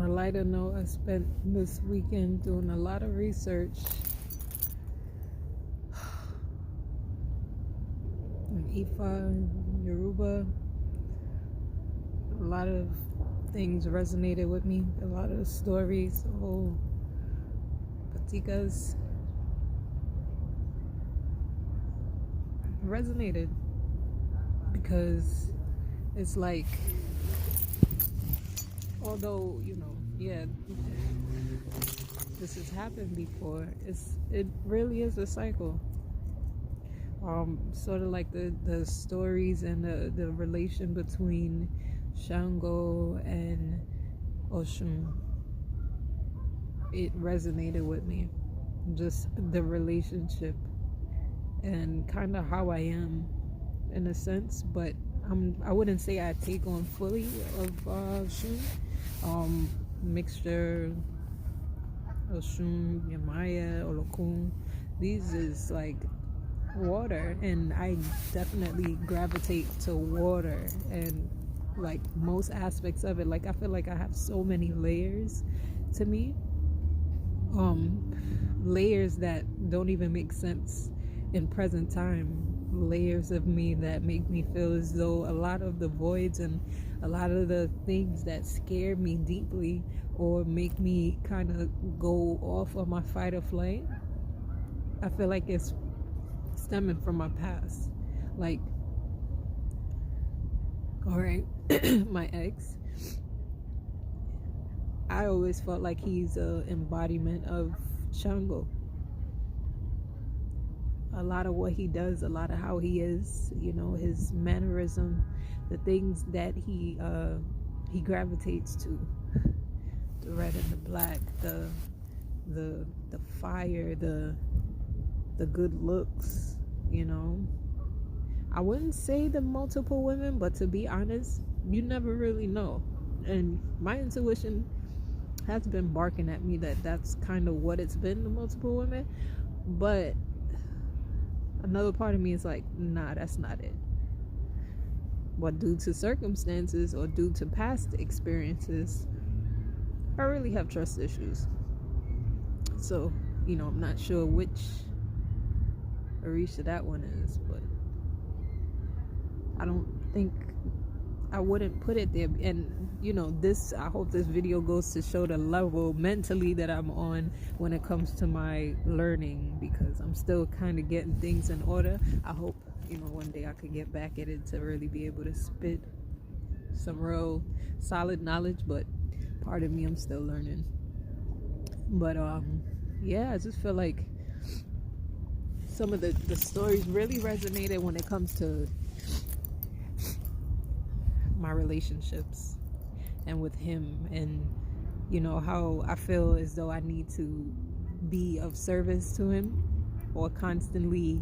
a lighter note, I spent this weekend doing a lot of research in Ifa, Yoruba. A lot of things resonated with me. A lot of the stories, whole patikas resonated because it's like, although yeah, this has happened before, it really is a cycle. Sort of like the stories and the relation between Shango and Oshun. It resonated with me, just the relationship and kind of how I am in a sense, but I wouldn't say I take on fully of Shun. Mixture Oshun, Yamaya, Olokun. These is like water, and I definitely gravitate to water, and like most aspects of it. Like I feel like I have so many layers to me, layers that don't even make sense in present time, layers of me that make me feel as though a lot of the voids and a lot of the things that scare me deeply or make me kind of go off of my fight or flight, I feel like it's stemming from my past. Like, all right, my ex, I always felt like he's an embodiment of Shango. A lot of what he does, a lot of how he is, his mannerism, the things that he gravitates to, the red and the black, the fire, the good looks, I wouldn't say the multiple women, but to be honest, you never really know. And my intuition has been barking at me that that's kind of what it's been, the multiple women. But another part of me is like, nah, that's not it. But due to circumstances or due to past experiences, I really have trust issues. So, I'm not sure which Orisha that one is, but I don't think I wouldn't put it there. And I hope this video goes to show the level mentally that I'm on when it comes to my learning, because I'm still kind of getting things in order. I hope one day I could get back at it to really be able to spit some real solid knowledge, but part of me, I'm still learning. But yeah, I just feel like some of the stories really resonated when it comes to my relationships and with him, and how I feel as though I need to be of service to him or constantly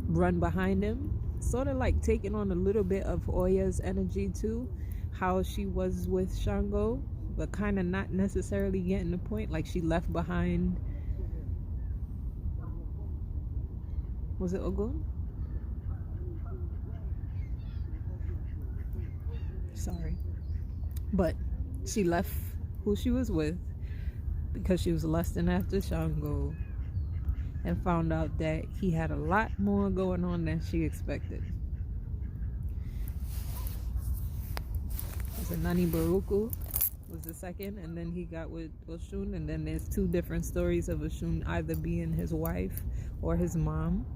run behind him, sort of like taking on a little bit of Oya's energy too, how she was with Shango, but kind of not necessarily getting the point. Like she left behind, was it Ogun? Sorry, but she left who she was with because she was lusting after Shango, and found out that he had a lot more going on than she expected. So Nani Baruku was the second, and then he got with Oshun, and then there's two different stories of Oshun either being his wife or his mom.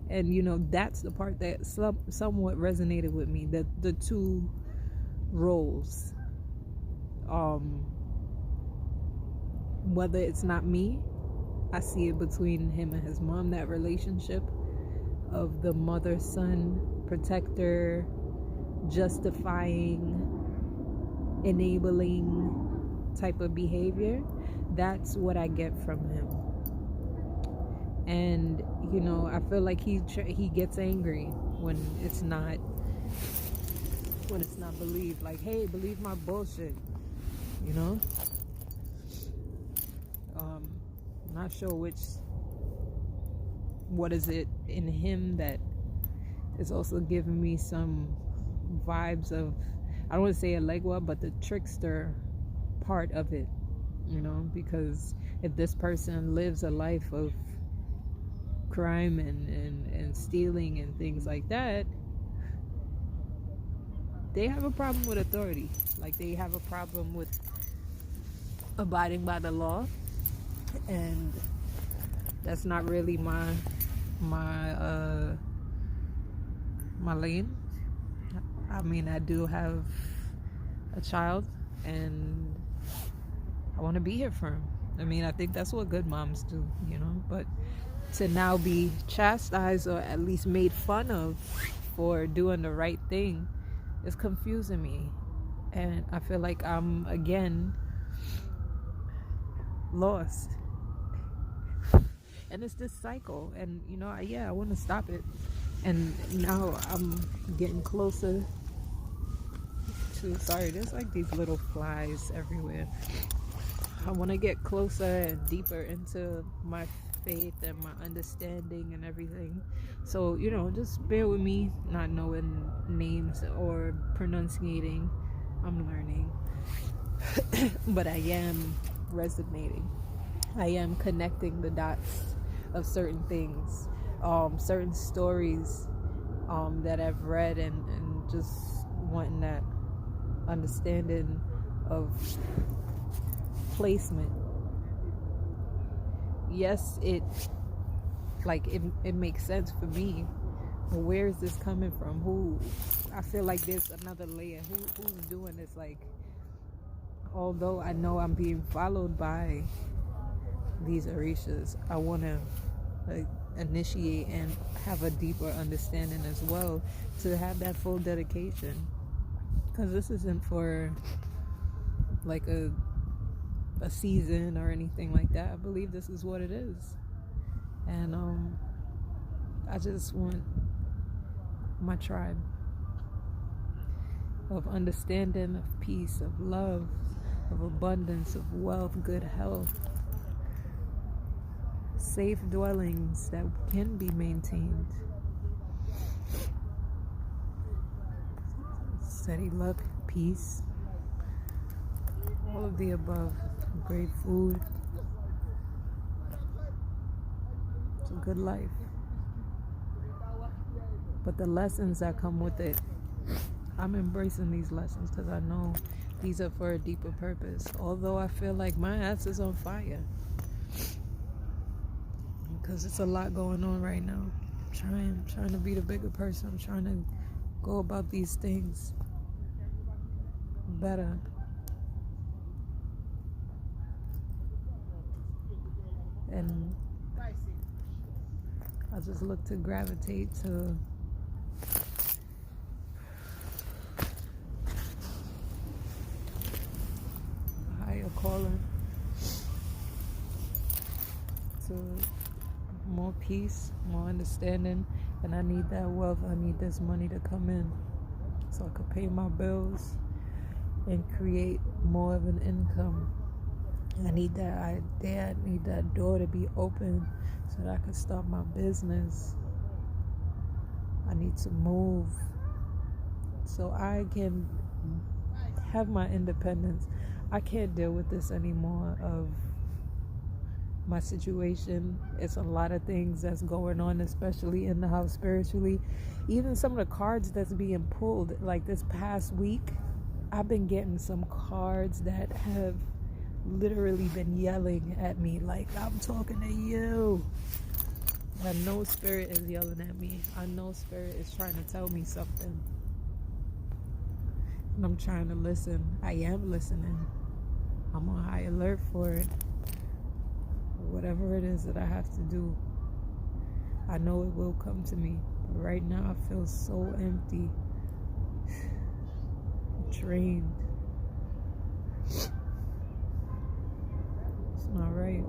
And that's the part that somewhat resonated with me, that the two roles, whether it's not me, I see it between him and his mom, that relationship of the mother-son, protector, justifying, enabling type of behavior. That's what I get from him. And I feel like he gets angry when it's not believed. Like, hey, believe my bullshit. Not sure what is it in him that is also giving me some vibes of, I don't want to say a legua, but the trickster part of it, because if this person lives a life of crime and stealing and things like that, they have a problem with authority. Like, they have a problem with abiding by the law, and that's not really my lane. I mean, I do have a child, and I want to be here for him. I mean, I think that's what good moms do, but to now be chastised or at least made fun of for doing the right thing is confusing me. And I feel like I'm, again, lost. And it's this cycle. And, I want to stop it. And now I'm getting closer to... Sorry, there's like these little flies everywhere. I want to get closer and deeper into my faith and my understanding and everything. So, just bear with me not knowing names or pronunciating. I'm learning. But I am resonating. I am connecting the dots of certain things, certain stories that I've read, and just wanting that understanding of placement. Yes, it makes sense for me, but where is this coming from? Who? I feel like there's another layer. Who's doing this? Like, although I know I'm being followed by these Orishas, I want to initiate and have a deeper understanding as well, to have that full dedication, because this isn't for like a season or anything like that. I believe this is what it is, and I just want my tribe of understanding, of peace, of love, of abundance, of wealth, good health, safe dwellings that can be maintained, steady luck, peace, all of the above, great food. It's a good life. But the lessons that come with it, I'm embracing these lessons because I know these are for a deeper purpose. Although I feel like my ass is on fire, because it's a lot going on right now. I'm trying to be the bigger person. I'm trying to go about these things better. And I just look to gravitate to a higher calling, to more peace, more understanding. And I need that wealth. I need this money to come in so I could pay my bills and create more of an income. I need that idea. I need that door to be open so that I can start my business. I need to move so I can have my independence. I can't deal with this anymore of my situation. It's a lot of things that's going on, especially in the house spiritually. Even some of the cards that's being pulled, like this past week, I've been getting some cards that have literally been yelling at me, like, I'm talking to you. I know spirit is yelling at me. I know spirit is trying to tell me something, and I'm trying to listen. I am listening. I'm on high alert for it. Whatever it is that I have to do, I know it will come to me. But right now I feel so empty, drained. It's not right.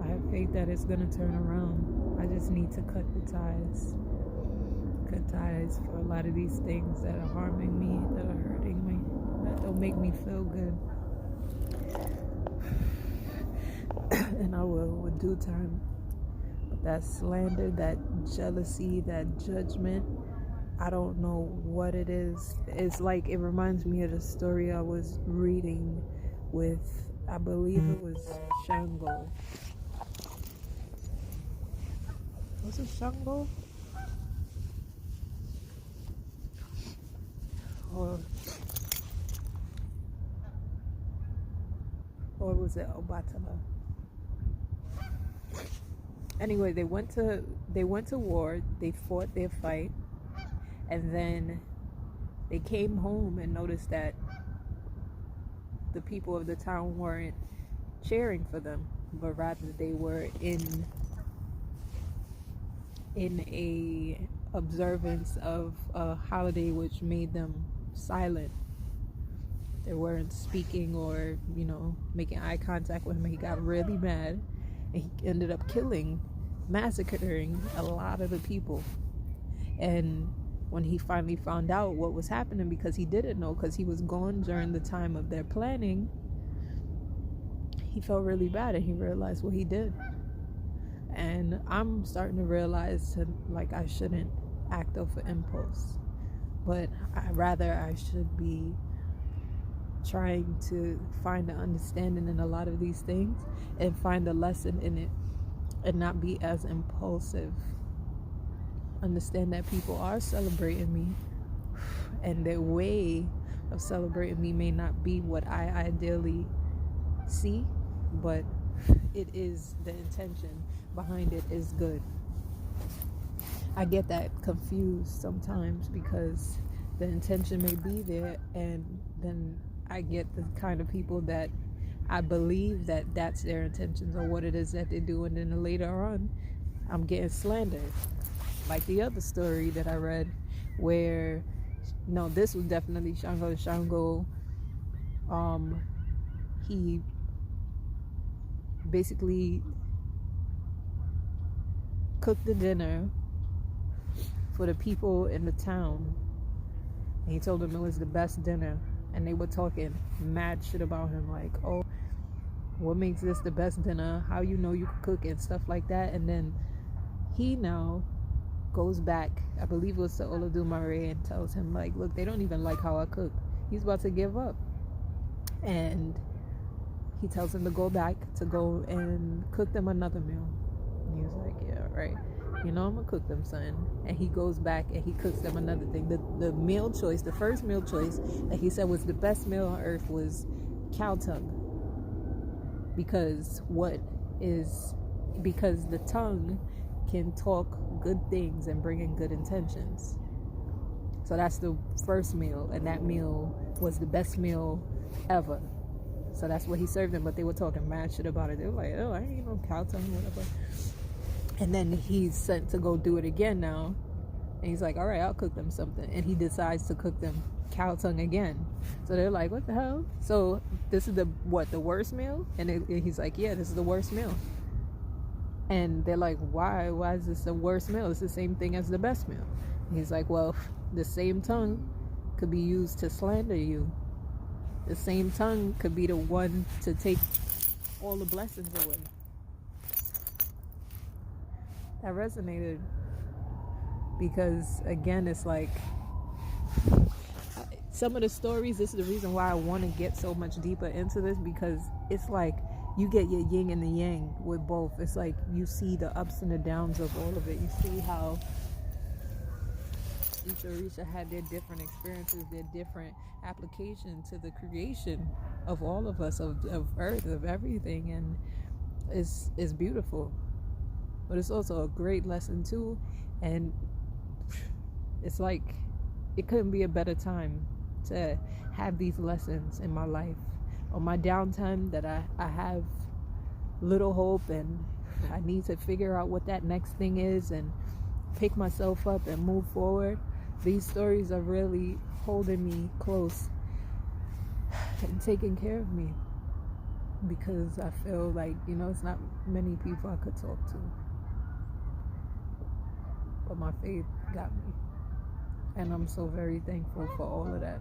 I have faith that it's going to turn around. I just need to cut the ties. Cut ties for a lot of these things that are harming me, that are hurting me, that don't make me feel good. And I will with due time. But that slander, that jealousy, that judgment, I don't know what it is. It's like it reminds me of the story I was reading with, I believe it was Shango. Was it Shango? Or was it Obatala? Anyway, they went to war, they fought their fight, and then they came home and noticed that the people of the town weren't cheering for them, but rather they were in a observance of a holiday which made them silent. They weren't speaking or, making eye contact with him. He got really mad and he ended up massacring a lot of the people. And when he finally found out what was happening, because he didn't know, because he was gone during the time of their planning, he felt really bad and he realized what he did. And I'm starting to realize I shouldn't act off of impulse, but I should be trying to find an understanding in a lot of these things and find a lesson in it and not be as impulsive. Understand that people are celebrating me, and their way of celebrating me may not be what I ideally see, but it is, the intention behind it is good. I get that confused sometimes because the intention may be there, and then I get the kind of people that I believe that that's their intentions or what it is that they do, and then later on I'm getting slandered. Like the other story that I read where, no, this was definitely Shango. He basically cooked the dinner for the people in the town, and he told them it was the best dinner, and they were talking mad shit about him, like, oh, what makes this the best dinner, how you know you can cook and stuff like that. And then he now goes back, I believe it was to Olodumare, and tells him, like, look, they don't even like how I cook. He's about to give up, and he tells him to go back to go and cook them another meal. And he was like, yeah, right, I'm gonna cook them, son. And he goes back and he cooks them another thing. The meal choice, the first meal choice that he said was the best meal on earth was cow tongue, because the tongue can talk good things and bring in good intentions. So that's the first meal, and that meal was the best meal ever. So that's what he served them, but they were talking mad shit about it. They were like, oh, I ain't eat no cow tongue, whatever. And then he's sent to go do it again now, and he's like, all right, I'll cook them something. And he decides to cook them cow tongue again. So they're like, what the hell? So this is the worst meal? And he's like, yeah, this is the worst meal. And they're like, why is this the worst meal? It's the same thing as the best meal. And he's like, well, the same tongue could be used to slander you. The same tongue could be the one to take all the blessings away. That resonated, because again, it's like some of the stories, this is the reason why I want to get so much deeper into this, because it's like you get your yin and the yang with both. It's like you see the ups and the downs of all of it. You see how each Orisha had their different experiences, their different application to the creation of all of us, of earth, of everything, and it's beautiful. But it's also a great lesson too, and it's like it couldn't be a better time to have these lessons in my life. On my downtime that I have little hope, and I need to figure out what that next thing is and pick myself up and move forward. These stories are really holding me close and taking care of me, because I feel like, it's not many people I could talk to, but my faith got me, and I'm so very thankful for all of that.